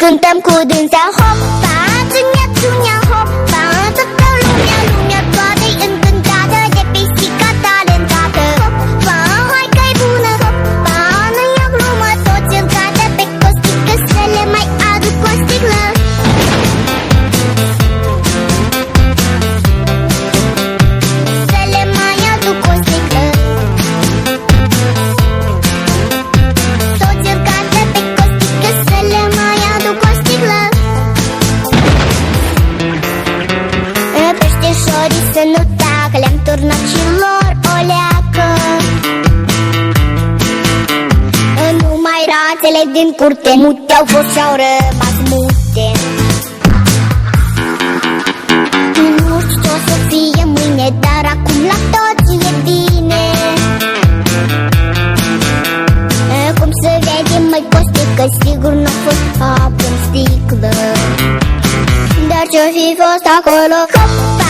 cântăm cu dânsa. Hopa, țunia, hopa, toată lumea toată-i încântată de pisica talentată. Hopa, hai că-i bună, hopa, nu-i o glumă, toți îl cadă pe Costică să le mai aduc o sticlă. Să le mai aduc o sticlă. Toți îl cadă pe Costică să le mai aduc o sticlă. Peșteșorii să nu tacă, le-am turnat și lor o leacă. Numai rațele din curte mute au fost și-au rămas mute. Nu știu ce o să fie mâine, dar acum la toți e bine. Cum să vede, măi Costică, sigur n-a fost apă în sticlă. Dar ce-o fi fost acolo, hopa,